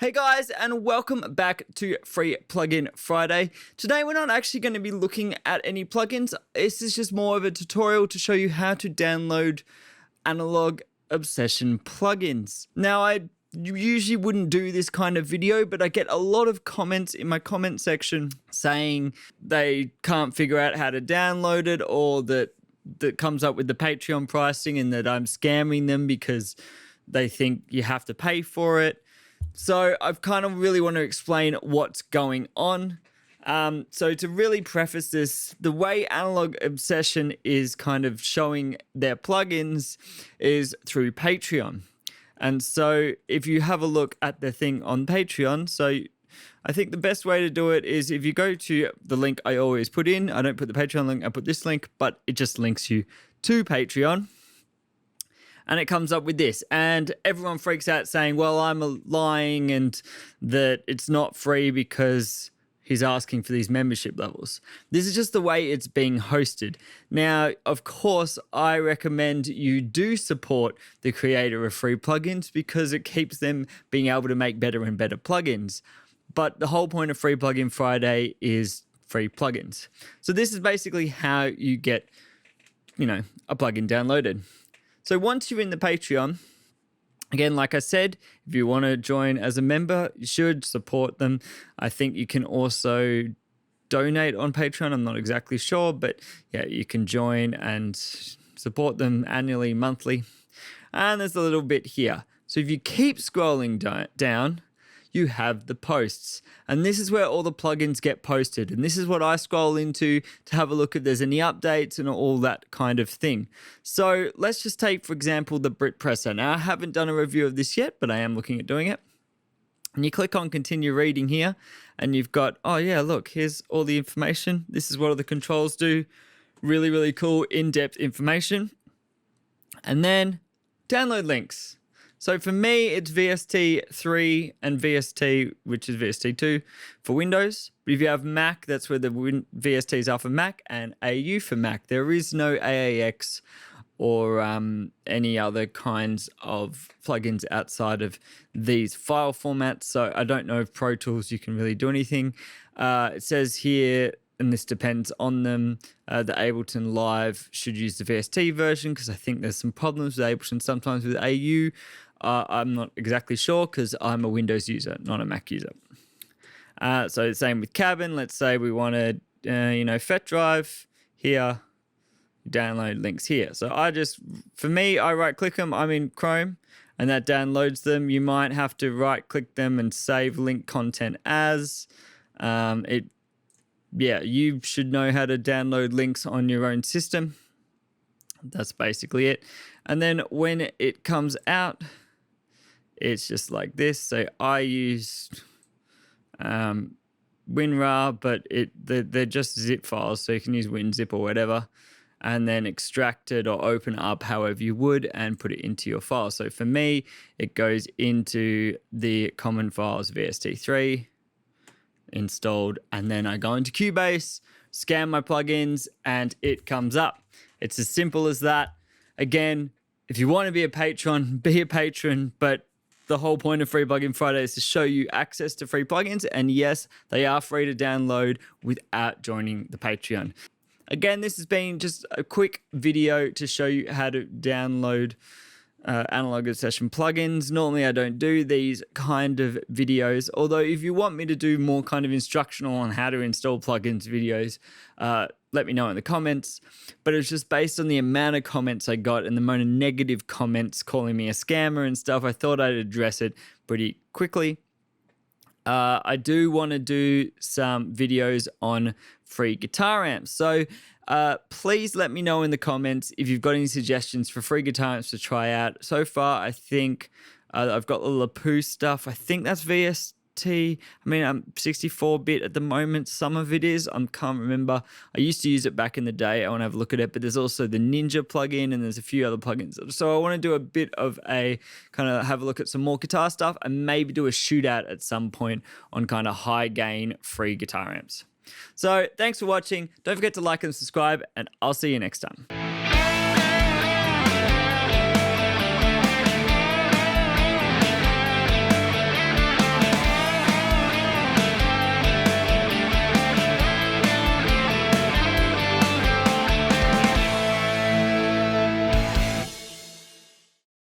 Hey guys, and welcome back to Free Plugin Friday. Today we're not actually going to be looking at any plugins. This is just more of a tutorial to show you how to download Analog Obsession plugins. Now, I usually wouldn't do this kind of video, but I get a lot of comments in my comment section saying they can't figure out how to download it, or that comes up with the Patreon pricing and that I'm scamming them because they think you have to pay for it. So I've kind of really want to explain what's going on. So to really preface this, the way Analog Obsession is kind of showing their plugins is through Patreon. And so if you have a look at the thing on Patreon, so I think the best way to do it is if you go to the link I always put in. I don't put the Patreon link, I put this link, but it just links you to Patreon. And it comes up with this, and everyone freaks out saying, well, I'm lying and that it's not free because he's asking for these membership levels. This is just the way it's being hosted. Now, of course, I recommend you do support the creator of free plugins because it keeps them being able to make better and better plugins. But the whole point of Free Plugin Friday is free plugins. So this is basically how you get, a plugin downloaded. So once you're in the Patreon, again, like I said, if you want to join as a member, you should support them. I think you can also donate on Patreon. I'm not exactly sure, but yeah, you can join and support them annually, monthly. And there's a little bit here. So if you keep scrolling down, you have the posts. And this is where all the plugins get posted. And this is what I scroll into to have a look if there's any updates and all that kind of thing. So let's just take, for example, the Brit Presser. Now, I haven't done a review of this yet, but I am looking at doing it. And you click on continue reading here, and you've got, oh yeah, look, here's all the information. This is what all the controls do. Really, really cool, in-depth information. And then download links. So for me, it's VST3 and VST, which is VST2 for Windows. But if you have Mac, that's where the VSTs are for Mac, and AU for Mac. There is no AAX or any other kinds of plugins outside of these file formats. So I don't know if Pro Tools you can really do anything. It says here, and this depends on them, the Ableton Live should use the VST version because I think there's some problems with Ableton sometimes with AU. I'm not exactly sure because I'm a Windows user, not a Mac user. So the same with Cabin. Let's say we wanted, FET drive here, download links here. So for me, I right click them. I'm in Chrome and that downloads them. You might have to right click them and save link content as. You should know how to download links on your own system. That's basically it. And then when it comes out, it's just like this. So I use WinRAR, but they're just zip files, so you can use WinZip or whatever, and then extract it or open it up however you would and put it into your file. So for me, it goes into the common files VST3 installed, and then I go into Cubase, scan my plugins, and it comes up. It's as simple as that. Again, if you want to be a patron, be a patron, but the whole point of Free Plugin Friday is to show you access to free plugins, and yes, they are free to download without joining the Patreon. Again, this has been just a quick video to show you how to download Analog Obsession plugins. Normally I don't do these kind of videos, although if you want me to do more kind of instructional on how to install plugins videos, let me know in the comments. But it's just based on the amount of comments I got and the amount of negative comments calling me a scammer and stuff, I thought I'd address it pretty quickly. I do want to do some videos on free guitar amps. So please let me know in the comments if you've got any suggestions for free guitar amps to try out. So far, I think I've got the LaPoo stuff. I think that's VST. I mean, I'm 64-bit at the moment. Some of it is. I can't remember. I used to use it back in the day. I want to have a look at it. But there's also the Ninja plugin, and there's a few other plugins. So I want to do a bit of a kind of have a look at some more guitar stuff and maybe do a shootout at some point on kind of high gain free guitar amps. So thanks for watching. Don't forget to like and subscribe, and I'll see you next time.